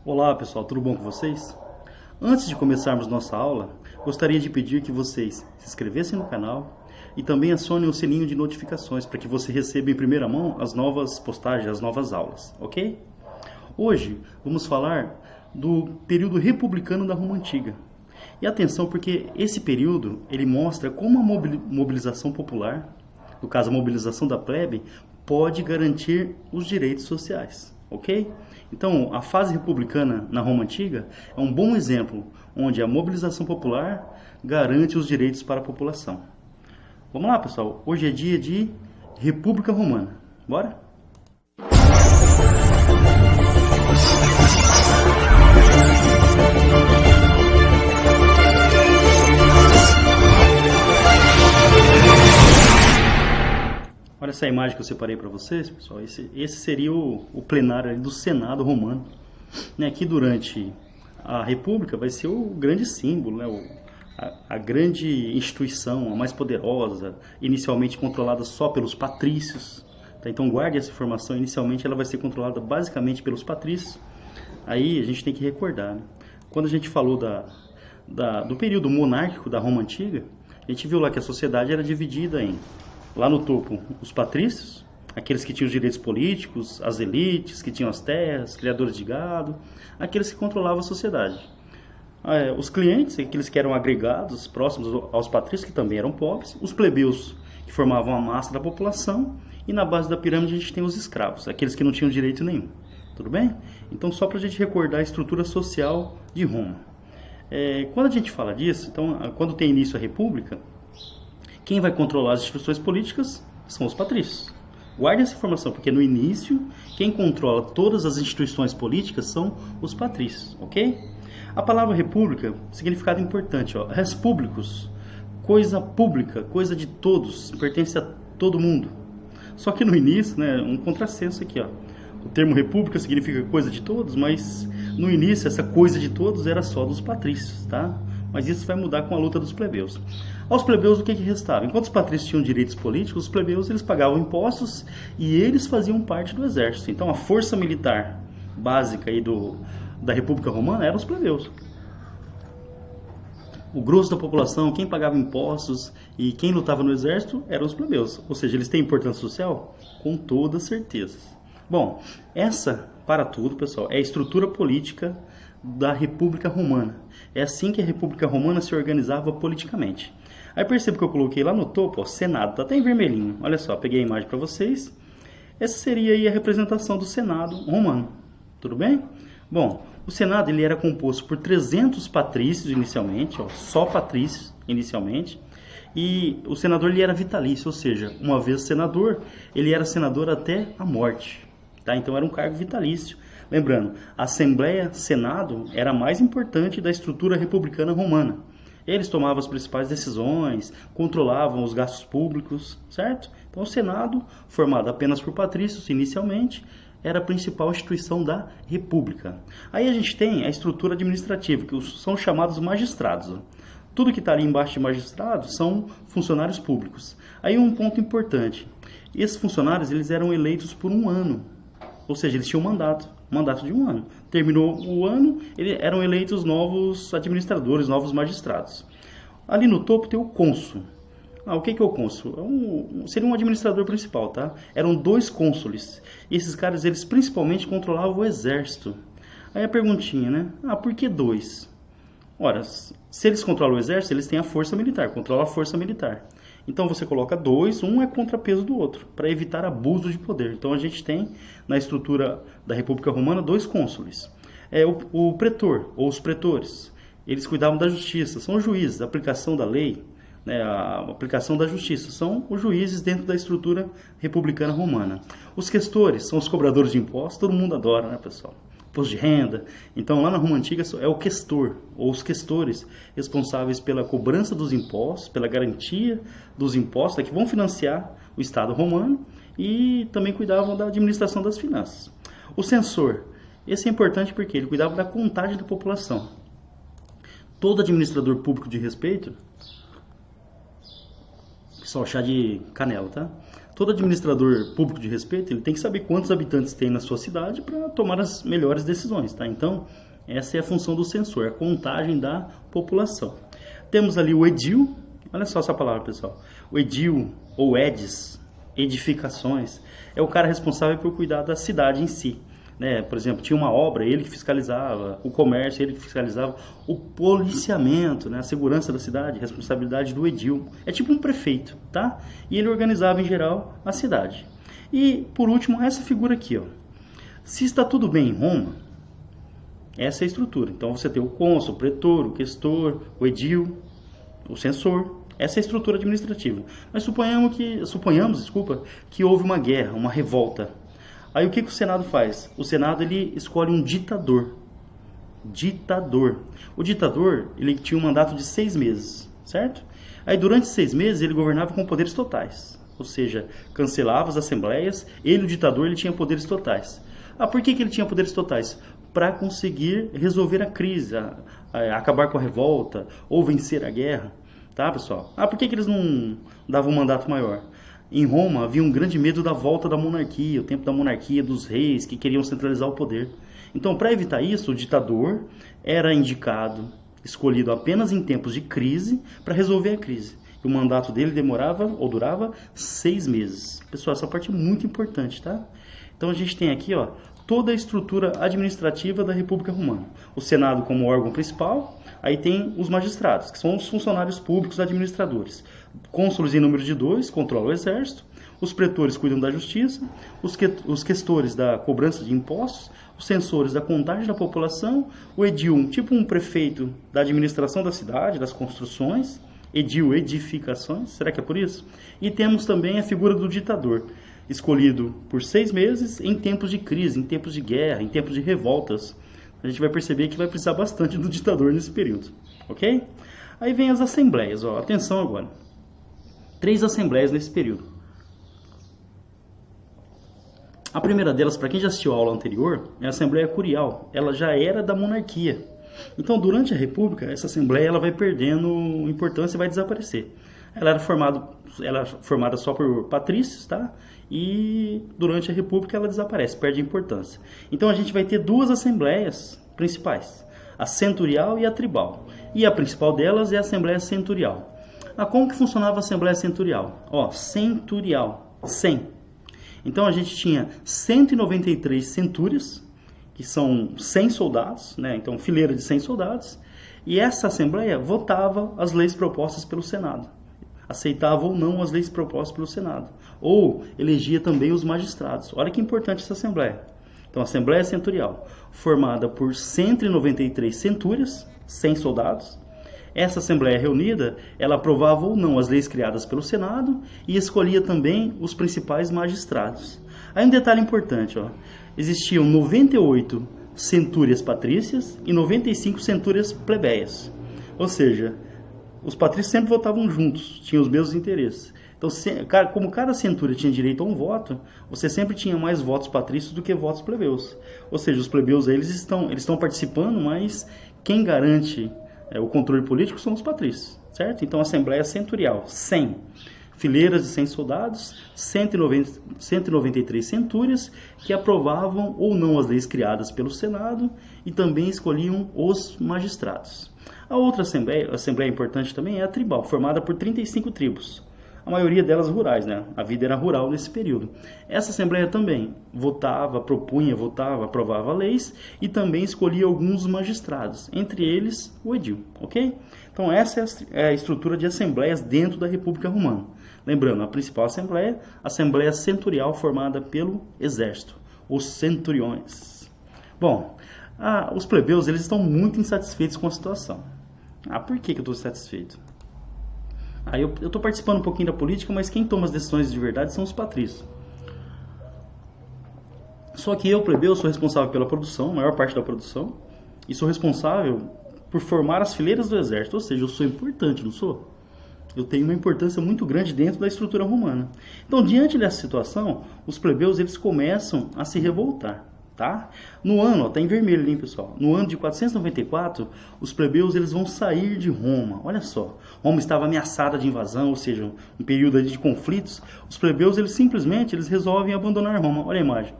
Olá pessoal, tudo bom com vocês? Antes de começarmos nossa aula, gostaria de pedir que vocês se inscrevessem no canal e também acionem o sininho de notificações para que você receba em primeira mão as novas postagens, as novas aulas, ok? Hoje vamos falar do período republicano da Roma Antiga. E atenção, porque esse período ele mostra como a mobilização popular, no caso a mobilização da plebe, pode garantir os direitos sociais, ok? Então, a fase republicana na Roma Antiga é um bom exemplo onde a mobilização popular garante os direitos para a população. Vamos lá, pessoal. Hoje é dia de República Romana. Bora? Olha essa imagem que eu separei para vocês, pessoal. Esse seria o plenário do Senado romano, né? Que durante a República vai ser o grande símbolo, né? A grande instituição, a mais poderosa, inicialmente controlada só pelos patrícios. Tá? Então guarde essa informação, inicialmente ela vai ser controlada basicamente pelos patrícios. Aí a gente tem que recordar, né? Quando a gente falou do período monárquico da Roma Antiga, a gente viu lá que a sociedade era dividida em, lá no topo, os patrícios, aqueles que tinham os direitos políticos, as elites, que tinham as terras, criadores de gado, aqueles que controlavam a sociedade. Os clientes, aqueles que eram agregados, próximos aos patrícios, que também eram pobres, os plebeus, que formavam a massa da população, e na base da pirâmide a gente tem os escravos, aqueles que não tinham direito nenhum. Tudo bem? Então, só para a gente recordar a estrutura social de Roma. Quando a gente fala disso, então, quando tem início a república, quem vai controlar as instituições políticas são os patrícios. Guarde essa informação, porque no início, quem controla todas as instituições políticas são os patrícios, ok? A palavra república, significado importante, ó, res publicus, coisa pública, coisa de todos, pertence a todo mundo. Só que no início, né, um contrassenso aqui, ó. O termo república significa coisa de todos, mas no início essa coisa de todos era só dos patrícios, tá? Mas isso vai mudar com a luta dos plebeus. Aos plebeus o que restava? Enquanto os patrícios tinham direitos políticos, os plebeus eles pagavam impostos e eles faziam parte do exército. Então a força militar básica aí da República Romana eram os plebeus. O grosso da população, quem pagava impostos e quem lutava no exército eram os plebeus. Ou seja, eles têm importância social? Com toda certeza. Bom, essa, para tudo, pessoal, é a estrutura política da República Romana. É assim que a República Romana se organizava politicamente. Aí perceba que eu coloquei lá no topo, ó, Senado, tá até em vermelhinho. Olha só, peguei a imagem para vocês. Essa seria aí a representação do Senado romano. Tudo bem? Bom, o Senado ele era composto por 300 patrícios inicialmente, ó, só patrícios inicialmente. E o senador ele era vitalício, ou seja, uma vez senador, ele era senador até a morte. Tá? Então era um cargo vitalício. Lembrando, a Assembleia Senado era a mais importante da estrutura republicana romana. Eles tomavam as principais decisões, controlavam os gastos públicos, certo? Então o Senado, formado apenas por patrícios inicialmente, era a principal instituição da República. Aí a gente tem a estrutura administrativa, que são chamados magistrados. Tudo que está ali embaixo de magistrados são funcionários públicos. Aí um ponto importante, esses funcionários eles eram eleitos por um ano. Ou seja, eles tinham um mandato de um ano. Terminou o ano, eram eleitos novos administradores, novos magistrados. Ali no topo tem o cônsul. O que é o cônsul? Seria um administrador principal, tá? Eram 2 cônsules. E esses caras, eles principalmente controlavam o exército. Aí a perguntinha, né? Por que 2? Ora, se eles controlam o exército, eles têm a força militar, controlam a força militar. Então você coloca 2, um é contrapeso do outro, para evitar abuso de poder. Então a gente tem na estrutura da República Romana 2 cônsules. O pretor, ou os pretores, eles cuidavam da justiça, são os juízes, a aplicação da lei, né, a aplicação da justiça, são os juízes dentro da estrutura republicana romana. Os questores são os cobradores de impostos, todo mundo adora, né, pessoal? Imposto de renda. Então lá na Roma Antiga é o questor, ou os questores, responsáveis pela cobrança dos impostos, pela garantia dos impostos, que vão financiar o Estado romano, e também cuidavam da administração das finanças. O censor, esse é importante porque ele cuidava da contagem da população. Todo administrador público de respeito, pessoal, chá de canela, tá? Todo administrador público de respeito, ele tem que saber quantos habitantes tem na sua cidade para tomar as melhores decisões, tá? Então, essa é a função do censor, a contagem da população. Temos ali o edil, olha só essa palavra, pessoal. O edil, ou edis, edificações, é o cara responsável por cuidar da cidade em si. Né? Por exemplo, tinha uma obra, ele que fiscalizava, o comércio, ele que fiscalizava, o policiamento, né? A segurança da cidade, responsabilidade do edil. É tipo um prefeito, tá? E ele organizava em geral a cidade. E por último, essa figura aqui, ó. Se está tudo bem em Roma, essa é a estrutura. Então você tem o cônsul, o pretor, o questor, o edil, o censor. Essa é a estrutura administrativa. Mas suponhamos, que houve uma guerra, uma revolta. Aí o que o Senado faz? O Senado ele escolhe um ditador. Ditador. O ditador ele tinha um mandato de 6 meses, certo? Aí durante 6 meses ele governava com poderes totais. Ou seja, cancelava as assembleias. Ele, o ditador, ele tinha poderes totais. Por que ele tinha poderes totais? Para conseguir resolver a crise, acabar com a revolta ou vencer a guerra. Tá, pessoal? Por que eles não davam um mandato maior? Em Roma havia um grande medo da volta da monarquia, o tempo da monarquia, dos reis que queriam centralizar o poder. Então, para evitar isso, o ditador era indicado, escolhido apenas em tempos de crise para resolver a crise. E o mandato dele durava 6 meses. Pessoal, essa parte é muito importante, tá? Então a gente tem aqui, ó, toda a estrutura administrativa da República Romana. O Senado como órgão principal, aí tem os magistrados, que são os funcionários públicos administradores. Cônsules em número de 2 controlam o exército, os pretores cuidam da justiça, os questores da cobrança de impostos, os censores da contagem da população, o edil, tipo um prefeito da administração da cidade, das construções, edil, edificações, será que é por isso? E temos também a figura do ditador, escolhido por 6 meses em tempos de crise, em tempos de guerra, em tempos de revoltas. A gente vai perceber que vai precisar bastante do ditador nesse período, ok? Aí vem as assembleias, ó, atenção agora. 3 assembleias nesse período. A primeira delas, para quem já assistiu a aula anterior, é a Assembleia Curial. Ela já era da monarquia. Então, durante a República, essa Assembleia ela vai perdendo importância e vai desaparecer. Ela era formada só por patrícios, tá? E durante a República ela desaparece, perde importância. Então a gente vai ter 2 assembleias principais, a centurial e a tribal. E a principal delas é a Assembleia Centurial. Como que funcionava a Assembleia Centurial? Centurial, 100. Então a gente tinha 193 centúrias, que são 100 soldados, né? Então fileira de 100 soldados. E essa Assembleia votava as leis propostas pelo Senado. Aceitava ou não as leis propostas pelo Senado. Ou elegia também os magistrados. Olha que importante essa Assembleia. Então, a Assembleia Centurial, formada por 193 centúrias, 100 soldados. Essa Assembleia reunida, ela aprovava ou não as leis criadas pelo Senado e escolhia também os principais magistrados. Aí um detalhe importante, ó. Existiam 98 centúrias patrícias e 95 centúrias plebeias. Ou seja, os patrícios sempre votavam juntos, tinham os mesmos interesses. Então, como cada centúria tinha direito a um voto, você sempre tinha mais votos patrícios do que votos plebeus. Ou seja, os plebeus eles estão participando, mas quem garante o controle político são os patrícios, certo? Então, a Assembleia Centurial, 100 fileiras de 100 soldados, 193 centúrias que aprovavam ou não as leis criadas pelo Senado e também escolhiam os magistrados. A outra assembleia importante também é a tribal, formada por 35 tribos. A maioria delas rurais, né? A vida era rural nesse período. Essa assembleia também aprovava leis e também escolhia alguns magistrados, entre eles o edil, ok? Então essa é a estrutura de assembleias dentro da República Romana. Lembrando, a principal assembleia, a Assembleia Centurial, formada pelo exército, os centuriões. Bom, os plebeus eles estão muito insatisfeitos com a situação. Por que eu estou insatisfeito? Eu estou participando um pouquinho da política, mas quem toma as decisões de verdade são os patrícios. Só que eu, plebeu, sou responsável pela produção, a maior parte da produção, e sou responsável por formar as fileiras do exército, ou seja, eu sou importante, não sou? Eu tenho uma importância muito grande dentro da estrutura romana. Então, diante dessa situação, os plebeus eles começam a se revoltar. tá? No ano, ó, tá em vermelho ali, pessoal. No ano de 494, os plebeus eles vão sair de Roma. Olha só, Roma estava ameaçada de invasão, ou seja, um período ali de conflitos. Os plebeus eles simplesmente resolvem abandonar Roma. Olha a imagem.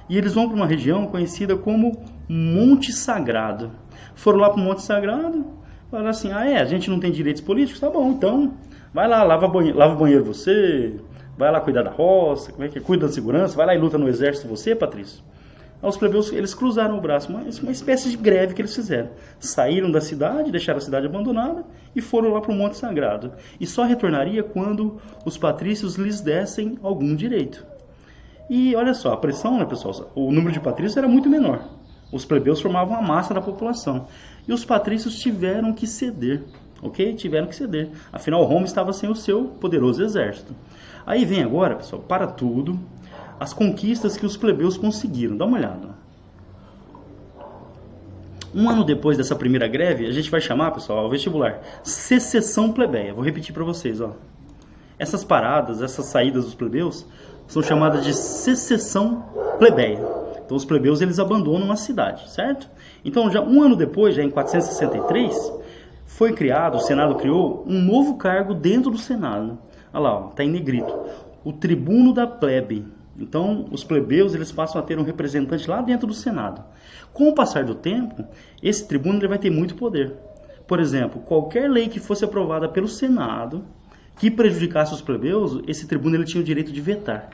E eles vão para uma região conhecida como Monte Sagrado. Foram lá para o Monte Sagrado, falaram assim: ah, a gente não tem direitos políticos, tá bom, então vai lá, lava o banheiro você, vai lá cuidar da roça, como é que é? Cuida da segurança, vai lá e luta no exército você, Patrício. Os plebeus, eles cruzaram o braço, uma espécie de greve que eles fizeram. Saíram da cidade, deixaram a cidade abandonada e foram lá para o Monte Sagrado. E só retornaria quando os patrícios lhes dessem algum direito. E olha só, a pressão, né, pessoal? O número de patrícios era muito menor. Os plebeus formavam a massa da população. E os patrícios tiveram que ceder, ok? Tiveram que ceder. Afinal, Roma estava sem o seu poderoso exército. Aí vem agora, pessoal, para tudo, as conquistas que os plebeus conseguiram. Dá uma olhada. Um ano depois dessa primeira greve, a gente vai chamar, pessoal, ao vestibular, secessão plebeia. Vou repetir para vocês, ó. Essas paradas, essas saídas dos plebeus, são chamadas de secessão plebeia. Então os plebeus eles abandonam a cidade, certo? Então já um ano depois, já em 463, foi criado, o Senado criou um novo cargo dentro do Senado. Olha lá, está em negrito, o tribuno da plebe. Então os plebeus eles passam a ter um representante lá dentro do Senado. Com o passar do tempo, esse tribuno ele vai ter muito poder. Por exemplo, qualquer lei que fosse aprovada pelo Senado que prejudicasse os plebeus, esse tribuno ele tinha o direito de vetar.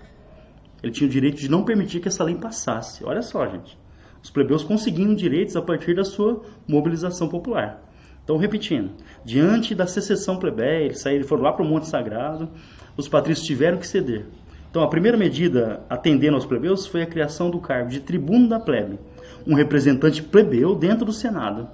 Ele tinha o direito de não permitir que essa lei passasse. Olha só, gente. Os plebeus conseguiam direitos a partir da sua mobilização popular. Então, repetindo, diante da secessão plebeia, eles foram lá para o Monte Sagrado, os patrícios tiveram que ceder. Então, a primeira medida atendendo aos plebeus foi a criação do cargo de tribuno da plebe, um representante plebeu dentro do Senado.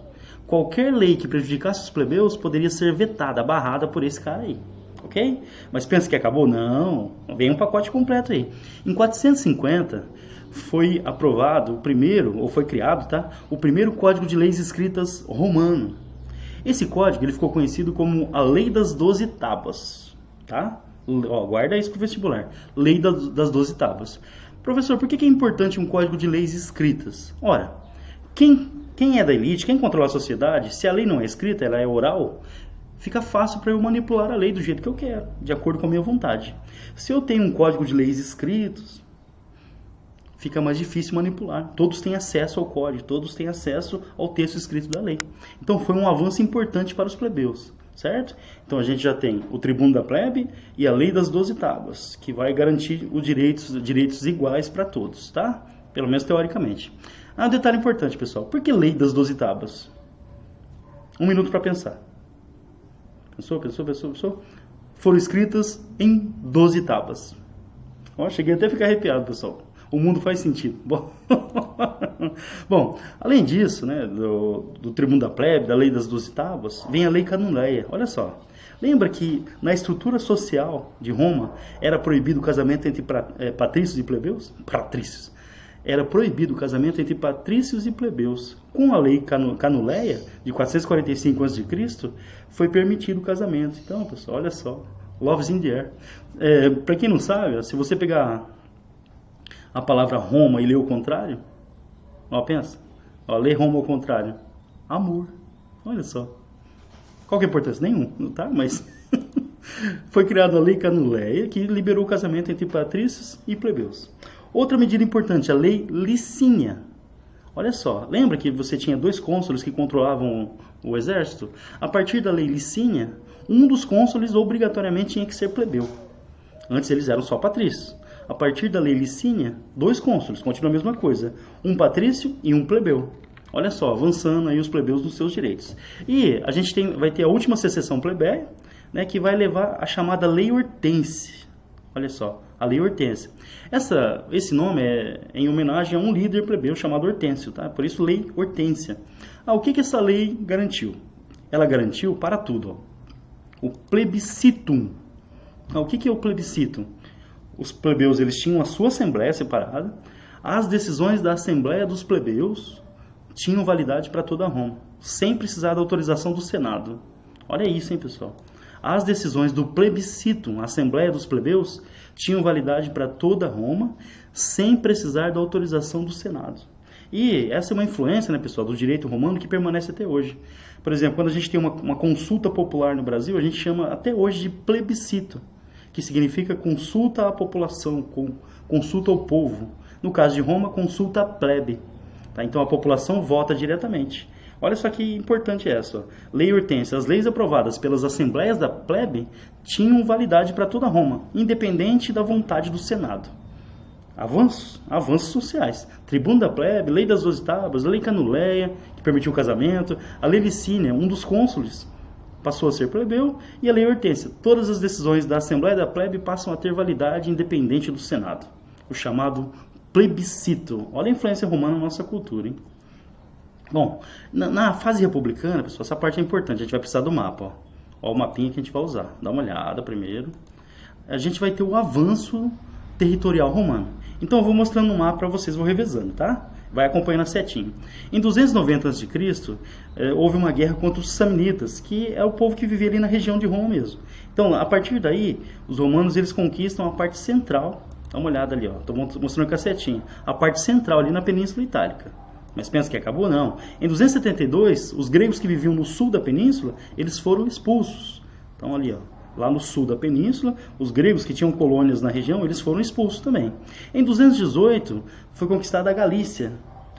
Qualquer lei que prejudicasse os plebeus poderia ser vetada, barrada por esse cara aí. Ok? Mas pensa que acabou? Não, vem um pacote completo aí. Em 450 foi aprovado o primeiro, ou foi criado, tá? O primeiro Código de Leis Escritas romano. Esse código ele ficou conhecido como a Lei das 12 Tábuas, tá? Ó, guarda isso para o vestibular. Lei das 12 Tábuas. Professor, por que é importante um Código de Leis escritas? Ora, quem é da elite, quem controla a sociedade, se a lei não é escrita, ela é oral, fica fácil para eu manipular a lei do jeito que eu quero, de acordo com a minha vontade. Se eu tenho um código de leis escritos, fica mais difícil manipular. Todos têm acesso ao código, todos têm acesso ao texto escrito da lei. Então foi um avanço importante para os plebeus, certo? Então a gente já tem o tribuno da plebe e a lei das 12 tábuas, que vai garantir os direitos iguais para todos, tá? Pelo menos teoricamente. Ah, um detalhe importante, pessoal. Por que lei das 12 tábuas? Um minuto para pensar. Pensou? Foram escritas em 12 tábuas. Ó, cheguei até a ficar arrepiado, pessoal. O mundo faz sentido. Bom, além disso, né, do tribuno da plebe, da lei das 12 tábuas, vem a lei canuleia. Olha só. Lembra que na estrutura social de Roma era proibido o casamento entre patrícios e plebeus? Patrícios. Era proibido o casamento entre patrícios e plebeus. Com a lei canuleia, de 445 a.C., foi permitido o casamento. Então, pessoal, olha só. Love's in the air. Para quem não sabe, se você pegar a palavra Roma e ler o contrário, ó, pensa. Ó, lê Roma ao contrário. Amor. Olha só. Qual que é a importância? Nenhum, tá? Mas foi criada a lei canuleia, que liberou o casamento entre patrícios e plebeus. Outra medida importante, a lei Licínia. Olha só, lembra que você tinha 2 cônsules que controlavam o exército? A partir da lei Licínia, um dos cônsules obrigatoriamente tinha que ser plebeu. Antes eles eram só patrícios. A partir da lei Licínia, 2 cônsules, continua a mesma coisa. Um patrício e um plebeu. Olha só, avançando aí os plebeus nos seus direitos. E a gente vai ter a última secessão plebeia, né, que vai levar a chamada Lei Hortense. Olha só, a Lei Hortência. Esse nome é em homenagem a um líder plebeu chamado Hortêncio, tá? Por isso, Lei Hortência. O que essa lei garantiu? Ela garantiu para tudo, ó, o plebiscitum. O que é o plebiscito? Os plebeus eles tinham a sua assembleia separada. As decisões da assembleia dos plebeus tinham validade para toda Roma, sem precisar da autorização do Senado. Olha isso, hein, pessoal? as decisões do plebiscito, a Assembleia dos Plebeus, tinham validade para toda Roma, sem precisar da autorização do Senado. E essa é uma influência, né, pessoal, do direito romano que permanece até hoje. Por exemplo, quando a gente tem uma consulta popular no Brasil, a gente chama até hoje de plebiscito, que significa consulta à população, consulta ao povo. No caso de Roma, consulta à plebe. Tá? Então a população vota diretamente. Olha só que importante essa. Lei Hortência. As leis aprovadas pelas assembleias da plebe tinham validade para toda Roma, independente da vontade do Senado. Avanços sociais. Tribuno da plebe, lei das 12 tábuas, lei Canuleia, que permitiu o casamento, a lei Licínia, um dos cônsules, passou a ser plebeu, e a lei Hortência. Todas as decisões da Assembleia da plebe passam a ter validade independente do Senado. O chamado plebiscito. Olha a influência romana na nossa cultura, hein? Bom, na fase republicana, pessoal, essa parte é importante. A gente vai precisar do mapa. Ó. Ó o mapinha que a gente vai usar. Dá uma olhada primeiro. A gente vai ter o avanço territorial romano. Então eu vou mostrando no mapa para vocês, vou revezando, tá? Vai acompanhando a setinha. Em 290 a.C., houve uma guerra contra os samnitas, que é o povo que vivia ali na região de Roma mesmo. Então, a partir daí, os romanos eles conquistam a parte central. Dá uma olhada ali, ó. Estou mostrando com a setinha. A parte central ali na Península Itálica. Mas pensa que acabou? Não. Em 272, os gregos que viviam no sul da península, eles foram expulsos. Então ali, ó, lá no sul da península, os gregos que tinham colônias na região, eles foram expulsos também. Em 218, foi conquistada a Galícia,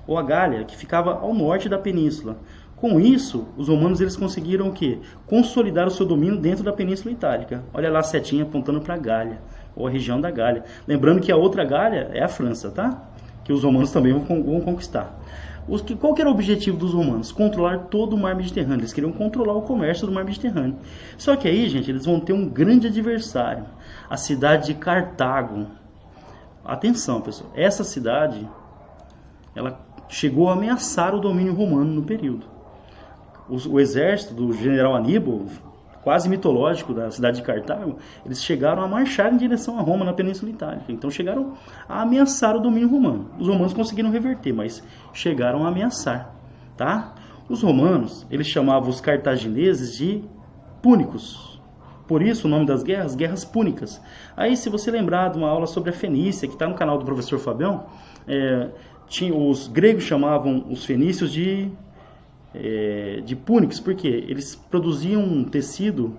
ou a Gália, que ficava ao norte da península. Com isso, os romanos eles conseguiram o quê? Consolidar o seu domínio dentro da Península Itálica. Olha lá a setinha apontando para a Gália, ou a região da Gália. Lembrando que a outra Gália é a França, tá? Que os romanos também vão conquistar. Qual que era o objetivo dos romanos? Controlar todo o mar Mediterrâneo. Eles queriam controlar o comércio do mar Mediterrâneo. Só que aí, gente, eles vão ter um grande adversário. A cidade de Cartago. Atenção, pessoal. Essa cidade, ela chegou a ameaçar o domínio romano no período. O exército do general Aníbal, quase mitológico da cidade de Cartago, eles chegaram a marchar em direção a Roma, na Península Itálica. Então chegaram a ameaçar o domínio romano. Os romanos conseguiram reverter, mas chegaram a ameaçar. Tá? Os romanos, eles chamavam os cartagineses de púnicos. Por isso o nome das guerras, guerras púnicas. Aí se você lembrar de uma aula sobre a Fenícia, que está no canal do professor Fabião, os gregos chamavam os fenícios de púnicos, porque eles produziam um tecido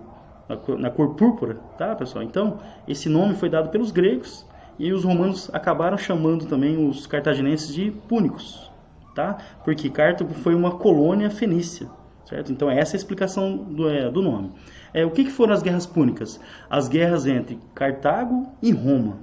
na cor púrpura, tá, pessoal? Então, esse nome foi dado pelos gregos e os romanos acabaram chamando também os cartaginenses de púnicos, tá? Porque Cartago foi uma colônia fenícia, certo? Então, essa é a explicação do nome. O que foram as guerras púnicas? As guerras entre Cartago e Roma.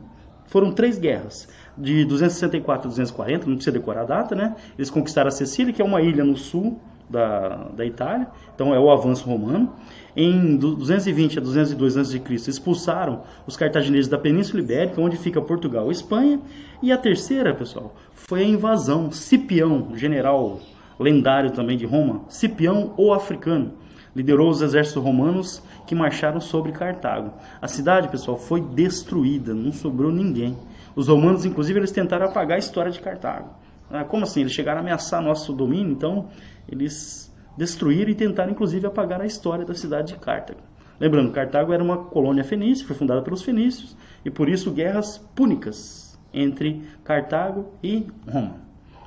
Foram 3 guerras, de 264 a 240, não precisa decorar a data, né? Eles conquistaram a Sicília, que é uma ilha no sul da Itália, então é o avanço romano. Em 220 a 202 a.C., expulsaram os cartagineses da Península Ibérica, onde fica Portugal e Espanha. E a terceira, pessoal, foi a invasão. Cipião, general lendário também de Roma, Cipião o Africano, liderou os exércitos romanos que marcharam sobre Cartago. A cidade, pessoal, foi destruída, não sobrou ninguém. Os romanos, inclusive, eles tentaram apagar a história de Cartago. Como assim? Eles chegaram a ameaçar nosso domínio, então eles destruíram e tentaram, inclusive, apagar a história da cidade de Cartago. Lembrando, Cartago era uma colônia fenícia, foi fundada pelos fenícios, e por isso guerras púnicas entre Cartago e Roma.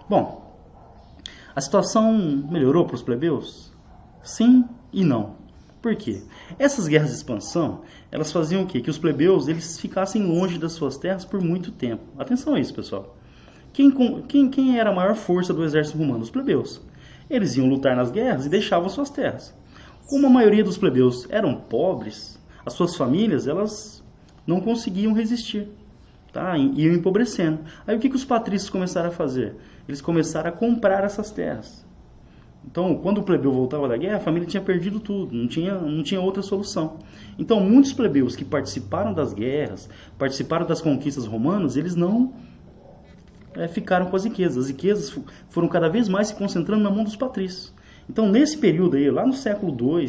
Bom, a situação melhorou para os plebeus? Sim e não. Por quê? Essas guerras de expansão, elas faziam o quê? Que os plebeus eles ficassem longe das suas terras por muito tempo. Atenção a isso, pessoal. Quem era a maior força do exército romano? Os plebeus. Eles iam lutar nas guerras e deixavam suas terras. Como a maioria dos plebeus eram pobres, as suas famílias elas não conseguiam resistir, tá? Iam empobrecendo. Aí o que os patrícios começaram a fazer? Eles começaram a comprar essas terras. Então, quando o plebeu voltava da guerra, a família tinha perdido tudo, não tinha outra solução. Então, muitos plebeus que participaram das guerras, participaram das conquistas romanas, eles não ficaram com as riquezas. As riquezas foram cada vez mais se concentrando na mão dos patrícios. Então, nesse período aí, lá no século II,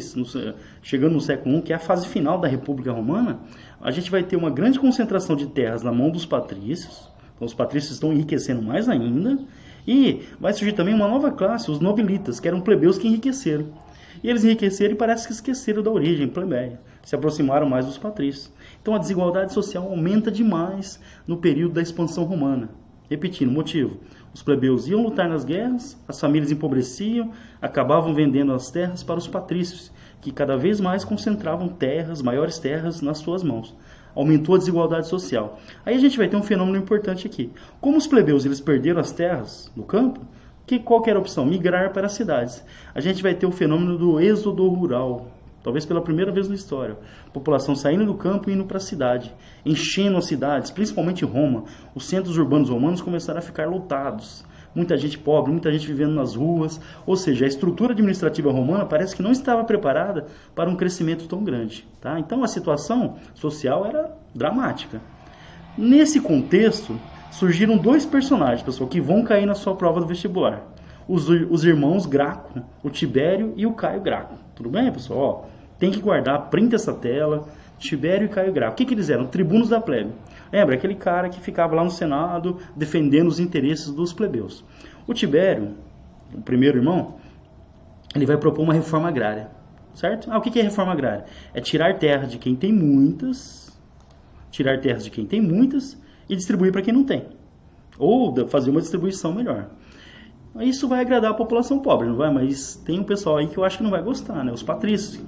chegando no século I, que é a fase final da República Romana, a gente vai ter uma grande concentração de terras na mão dos patrícios. Então, os patrícios estão enriquecendo mais ainda. E vai surgir também uma nova classe, os nobilitas, que eram plebeus que enriqueceram. E eles enriqueceram e parece que esqueceram da origem plebeia, se aproximaram mais dos patrícios. Então a desigualdade social aumenta demais no período da expansão romana. Repetindo, motivo: os plebeus iam lutar nas guerras, as famílias empobreciam, acabavam vendendo as terras para os patrícios, que cada vez mais concentravam terras, maiores terras nas suas mãos. Aumentou a desigualdade social. Aí a gente vai ter um fenômeno importante aqui. Como os plebeus eles perderam as terras no campo, qual que era a opção? Migrar para as cidades. A gente vai ter o fenômeno do êxodo rural, talvez pela primeira vez na história. A população saindo do campo e indo para a cidade, enchendo as cidades, principalmente Roma. Os centros urbanos romanos começaram a ficar lotados. Muita gente pobre, muita gente vivendo nas ruas. Ou seja, a estrutura administrativa romana parece que não estava preparada para um crescimento tão grande. Tá? Então a situação social era dramática. Nesse contexto, surgiram dois personagens, pessoal, que vão cair na sua prova do vestibular. Os irmãos Graco, o Tibério e o Caio Graco. Tudo bem, pessoal? Ó, tem que guardar, printa essa tela. Tibério e Caio Graco. O que eles eram? Tribunos da plebe. Lembra? Aquele cara que ficava lá no Senado defendendo os interesses dos plebeus. O Tibério, o primeiro irmão, ele vai propor uma reforma agrária. Certo? O que é reforma agrária? É tirar terras de quem tem muitas, e distribuir para quem não tem. Ou fazer uma distribuição melhor. Isso vai agradar a população pobre, não vai? Mas tem um pessoal aí que eu acho que não vai gostar, né? Os patrícios.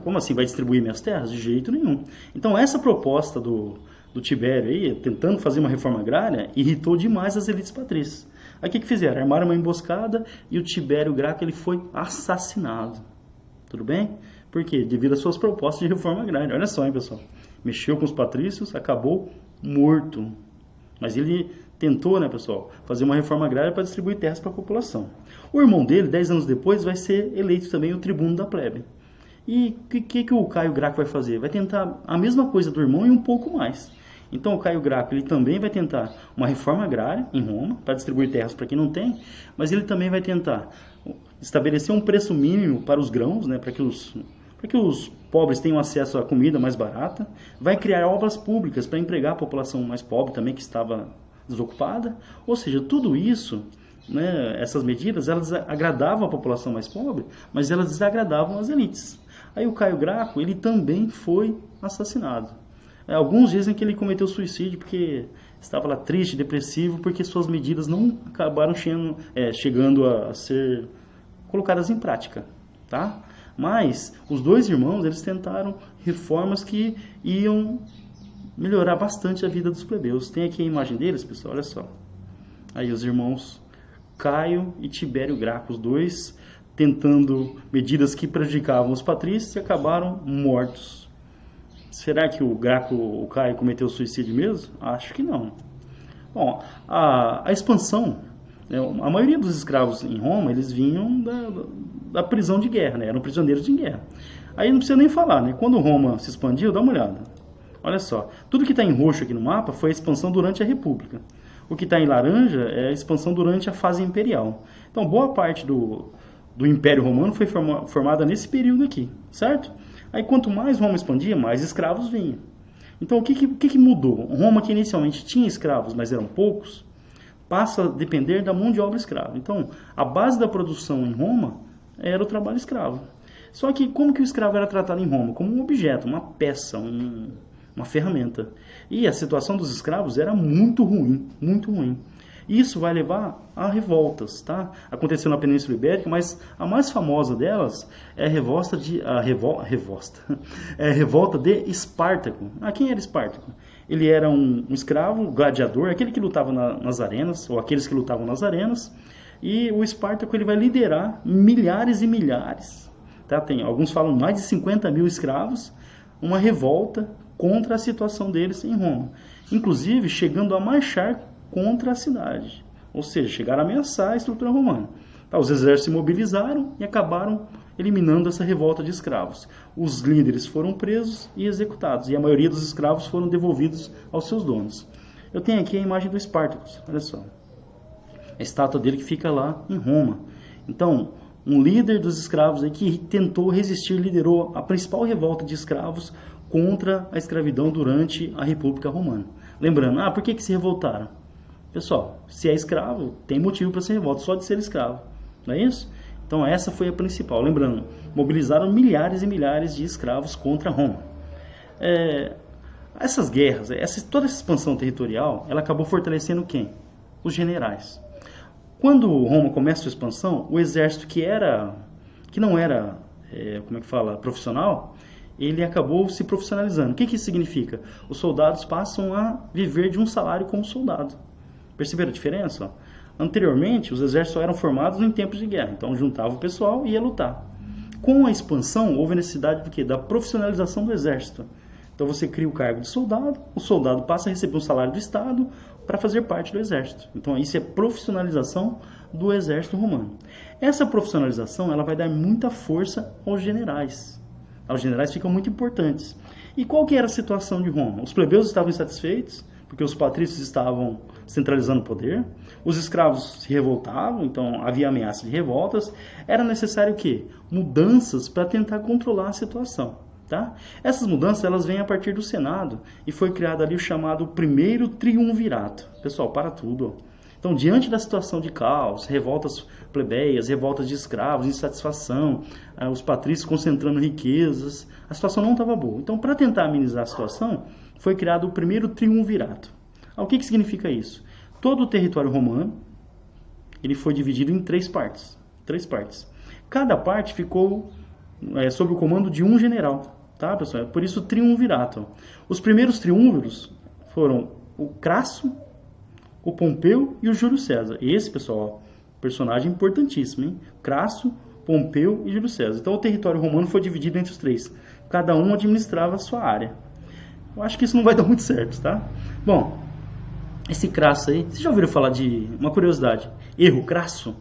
Como assim vai distribuir minhas terras? De jeito nenhum. Então essa proposta do Tibério aí, tentando fazer uma reforma agrária, irritou demais as elites patrícias. Aí o que fizeram? Armaram uma emboscada e o Tibério Graco ele foi assassinado. Tudo bem? Por quê? Devido às suas propostas de reforma agrária. Olha só, hein, pessoal. Mexeu com os patrícios, acabou morto. Mas ele tentou, né, pessoal, fazer uma reforma agrária para distribuir terras para a população. O irmão dele, 10 anos depois, vai ser eleito também o tribuno da plebe. E o que o Caio Graco vai fazer? Vai tentar a mesma coisa do irmão e um pouco mais. Então o Caio Graco ele também vai tentar uma reforma agrária em Roma, para distribuir terras para quem não tem, mas ele também vai tentar estabelecer um preço mínimo para os grãos, né, para que os pobres tenham acesso à comida mais barata, vai criar obras públicas para empregar a população mais pobre também que estava desocupada. Ou seja, tudo isso, né, essas medidas, elas agradavam a população mais pobre, mas elas desagradavam as elites. Aí o Caio Graco, ele também foi assassinado. Alguns dizem que ele cometeu suicídio porque estava lá triste, depressivo, porque suas medidas não acabaram chegando a ser colocadas em prática, tá? Mas os dois irmãos, eles tentaram reformas que iam melhorar bastante a vida dos plebeus. Tem aqui a imagem deles, pessoal, olha só. Aí os irmãos Caio e Tibério Graco, os dois tentando medidas que prejudicavam os patrícios e acabaram mortos. Será que o Caio cometeu suicídio mesmo? Acho que não. Bom, a expansão, a maioria dos escravos em Roma, eles vinham da prisão de guerra, né? Eram prisioneiros de guerra. Aí não precisa nem falar, né? Quando Roma se expandiu, dá uma olhada. Olha só, tudo que está em roxo aqui no mapa foi a expansão durante a República. O que está em laranja é a expansão durante a fase imperial. Então, boa parte do Império Romano foi formada nesse período aqui, certo? Aí, quanto mais Roma expandia, mais escravos vinham. Então, o que mudou? Roma, que inicialmente tinha escravos, mas eram poucos, passa a depender da mão de obra escrava. Então, a base da produção em Roma era o trabalho escravo. Só que como que o escravo era tratado em Roma? Como um objeto, uma peça, uma ferramenta. E a situação dos escravos era muito ruim, muito ruim. Isso vai levar a revoltas, tá? Aconteceu na Península Ibérica, mas a mais famosa delas é a revolta de Espartaco. Quem era Espartaco? Ele era um escravo, gladiador, aquele que lutava nas arenas, ou aqueles que lutavam nas arenas, e o Espartaco ele vai liderar milhares e milhares, tá? Alguns falam mais de 50 mil escravos, uma revolta contra a situação deles em Roma, inclusive chegando a marchar contra a cidade, ou seja, chegaram a ameaçar a estrutura romana. Os exércitos se mobilizaram e acabaram eliminando essa revolta de escravos. Os líderes foram presos e executados, e a maioria dos escravos foram devolvidos aos seus donos. Eu tenho aqui a imagem do Espartacus, olha só. A estátua dele que fica lá em Roma. Então, um líder dos escravos aí que tentou resistir, liderou a principal revolta de escravos contra a escravidão durante a República Romana. Lembrando, por que se revoltaram? Pessoal, se é escravo, tem motivo para ser revolta, só de ser escravo. Não é isso? Então essa foi a principal. Lembrando, mobilizaram milhares e milhares de escravos contra Roma. Essas guerras, toda essa expansão territorial, ela acabou fortalecendo quem? Os generais. Quando Roma começa a sua expansão, o exército que não era, profissional, ele acabou se profissionalizando. O que isso significa? Os soldados passam a viver de um salário como soldado. Perceberam a diferença? Anteriormente, os exércitos eram formados em tempos de guerra, então juntava o pessoal e ia lutar. Com a expansão, houve a necessidade do quê? Da profissionalização do exército. Então você cria o cargo de soldado, o soldado passa a receber um salário do Estado para fazer parte do exército. Então isso é profissionalização do exército romano. Essa profissionalização ela vai dar muita força aos generais. Os generais ficam muito importantes. E qual que era a situação de Roma? Os plebeus estavam insatisfeitos, porque os patrícios estavam centralizando o poder, os escravos se revoltavam, então havia ameaça de revoltas. Era necessário o quê? Mudanças para tentar controlar a situação. Tá? Essas mudanças elas vêm a partir do Senado e foi criado ali o chamado primeiro triunvirato. Pessoal, para tudo. Então, diante da situação de caos, revoltas plebeias, revoltas de escravos, insatisfação, os patrícios concentrando riquezas, a situação não estava boa. Então, para tentar amenizar a situação, foi criado o primeiro triunvirato. O que significa isso? Todo o território romano ele foi dividido em três partes. Cada parte ficou sob o comando de um general. Tá, pessoal? Por isso triunvirato. Os primeiros triunviros foram o Crasso, o Pompeu e o Júlio César. Esse, pessoal, personagem importantíssimo, hein? Crasso, Pompeu e Júlio César. Então o território romano foi dividido entre os três. Cada um administrava a sua área. Eu acho que isso não vai dar muito certo, tá? Bom, esse Crasso aí, vocês já ouviram falar de uma curiosidade? Erro crasso?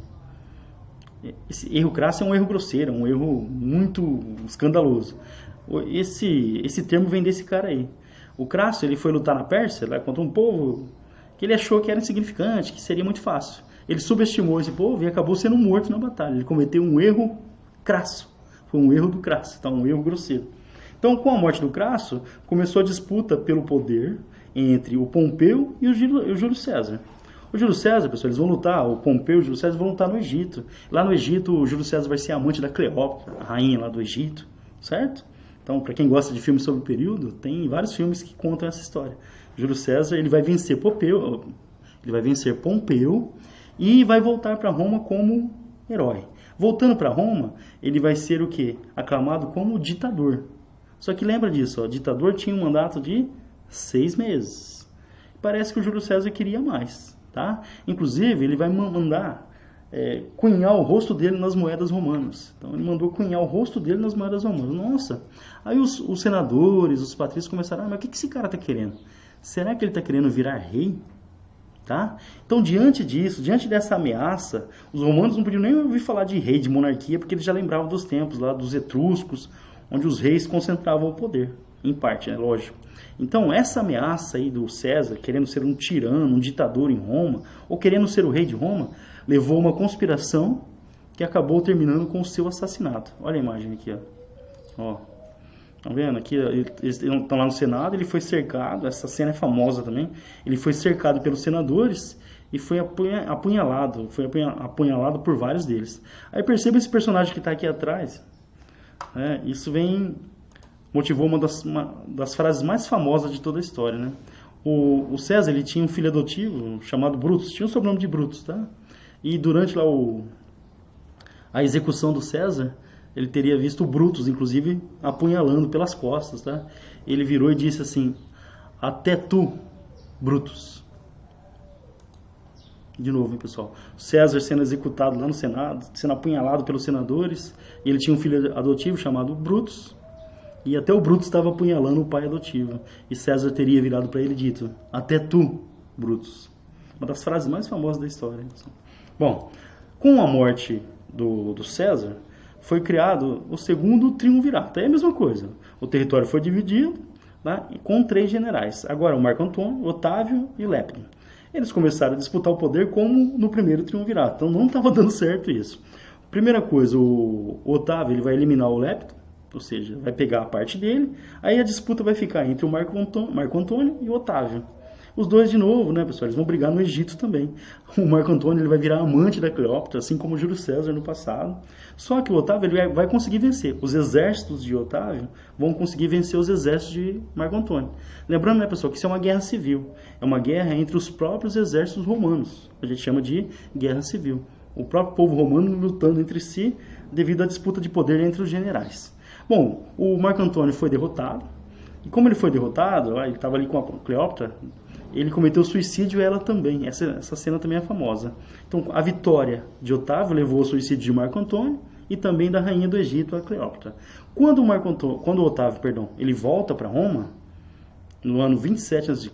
Esse erro crasso é um erro grosseiro, um erro muito escandaloso. Esse termo vem desse cara aí. O Crasso, ele foi lutar na Pérsia, lá, contra um povo que ele achou que era insignificante, que seria muito fácil. Ele subestimou esse povo e acabou sendo morto na batalha. Ele cometeu um erro crasso. Foi um erro do Crasso, tá? Um erro grosseiro. Então, com a morte do Crasso, começou a disputa pelo poder entre o Pompeu e o Júlio César. O Júlio César, pessoal, eles vão lutar, o Pompeu e o Júlio César vão lutar no Egito. Lá no Egito, o Júlio César vai ser amante da Cleópatra, a rainha lá do Egito, certo? Então, para quem gosta de filmes sobre o período, tem vários filmes que contam essa história. Júlio César, ele vai vencer Pompeu e vai voltar para Roma como herói. Voltando para Roma, ele vai ser o quê? Aclamado como ditador. Só que lembra disso, o ditador tinha um mandato de 6 meses. Parece que o Júlio César queria mais, tá? Inclusive, ele vai mandar cunhar o rosto dele nas moedas romanas. Então ele mandou cunhar o rosto dele nas moedas romanas. Nossa! Aí os senadores, os patrícios começaram, mas o que esse cara está querendo? Será que ele está querendo virar rei? Tá? Então, diante disso, diante dessa ameaça, os romanos não podiam nem ouvir falar de rei, de monarquia, porque eles já lembravam dos tempos lá dos etruscos, onde os reis concentravam o poder, em parte, né? Lógico. Então, essa ameaça aí do César, querendo ser um tirano, um ditador em Roma, ou querendo ser o rei de Roma, levou a uma conspiração que acabou terminando com o seu assassinato. Olha a imagem aqui, ó. Estão vendo? Aqui eles estão lá no Senado, ele foi cercado, essa cena é famosa também, ele foi cercado pelos senadores e foi apunhalado por vários deles. Aí perceba esse personagem que está aqui atrás, isso motivou uma das frases mais famosas de toda a história, né? O César, ele tinha um filho adotivo chamado Brutus, tinha o sobrenome de Brutus, tá? E durante lá a execução do César, ele teria visto o Brutus, inclusive, apunhalando pelas costas, tá? Ele virou e disse assim: até tu, Brutus. De novo, hein, pessoal? César sendo executado lá no Senado, sendo apunhalado pelos senadores, e ele tinha um filho adotivo chamado Brutus, e até o Brutus estava apunhalando o pai adotivo. E César teria virado para ele e dito: até tu, Brutus. Uma das frases mais famosas da história. Bom, com a morte do César, foi criado o segundo triunvirato. É a mesma coisa. O território foi dividido, né, com 3 generais. Agora o Marco Antônio, Otávio e Lepidum. Eles começaram a disputar o poder como no primeiro triunvirato. Então não estava dando certo isso. Primeira coisa, o Otávio ele vai eliminar o Lepidum, ou seja, vai pegar a parte dele. Aí a disputa vai ficar entre o Marco Antônio e o Otávio. Os dois de novo, né, pessoal, eles vão brigar no Egito também. O Marco Antônio ele vai virar amante da Cleópatra, assim como o Júlio César no passado. Só que o Otávio ele vai conseguir vencer. Os exércitos de Otávio vão conseguir vencer os exércitos de Marco Antônio. Lembrando, né, pessoal, que isso é uma guerra civil. É uma guerra entre os próprios exércitos romanos. A gente chama de guerra civil. O próprio povo romano lutando entre si devido à disputa de poder entre os generais. Bom, o Marco Antônio foi derrotado. E como ele foi derrotado, ele estava ali com a Cleópatra, ele cometeu suicídio e ela também. Essa cena também é famosa. Então, a vitória de Otávio levou ao suicídio de Marco Antônio e também da rainha do Egito, a Cleópatra. Quando o Otávio, ele volta para Roma, no ano 27 a.C.,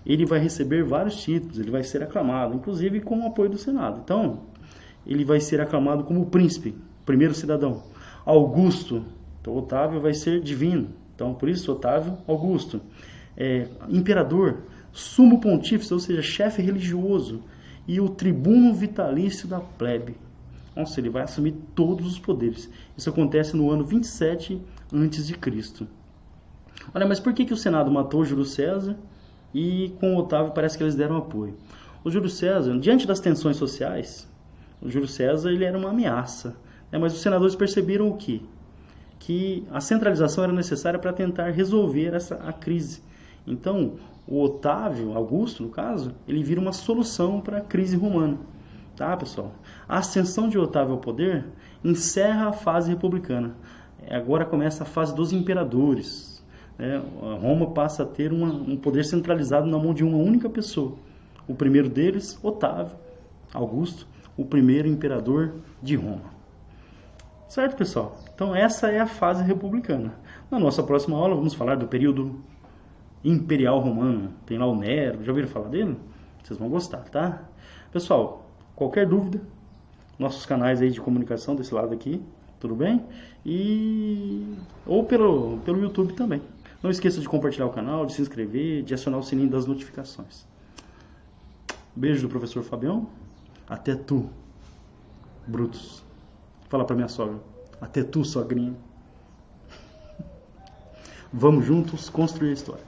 ele vai receber vários títulos, ele vai ser aclamado, inclusive com o apoio do Senado. Então, ele vai ser aclamado como príncipe, primeiro cidadão. Augusto, então Otávio vai ser divino. Então, por isso, Otávio Augusto. Imperador, sumo pontífice, ou seja, chefe religioso, e o tribuno vitalício da plebe. Nossa, ele vai assumir todos os poderes. Isso acontece no ano 27 a.C. Olha, mas por que o Senado matou Júlio César e com o Otávio parece que eles deram apoio? O Júlio César, diante das tensões sociais, o Júlio César ele era uma ameaça. Mas os senadores perceberam o quê? Que a centralização era necessária para tentar resolver a crise. Então, o Otávio Augusto, no caso, ele vira uma solução para a crise romana. Tá, pessoal? A ascensão de Otávio ao poder encerra a fase republicana. Agora começa a fase dos imperadores. Roma passa a ter um poder centralizado na mão de uma única pessoa. O primeiro deles, Otávio Augusto, o primeiro imperador de Roma. Certo, pessoal? Então essa é a fase republicana. Na nossa próxima aula vamos falar do período imperial romano. Tem lá o Nero, já ouviram falar dele? Vocês vão gostar, tá? Pessoal, qualquer dúvida, nossos canais aí de comunicação desse lado aqui, tudo bem? Ou pelo YouTube também. Não esqueça de compartilhar o canal, de se inscrever, de acionar o sininho das notificações. Beijo do professor Fabião. Até tu, Brutus. Fala pra minha sogra. Até tu, sogrinha. Vamos juntos construir a história.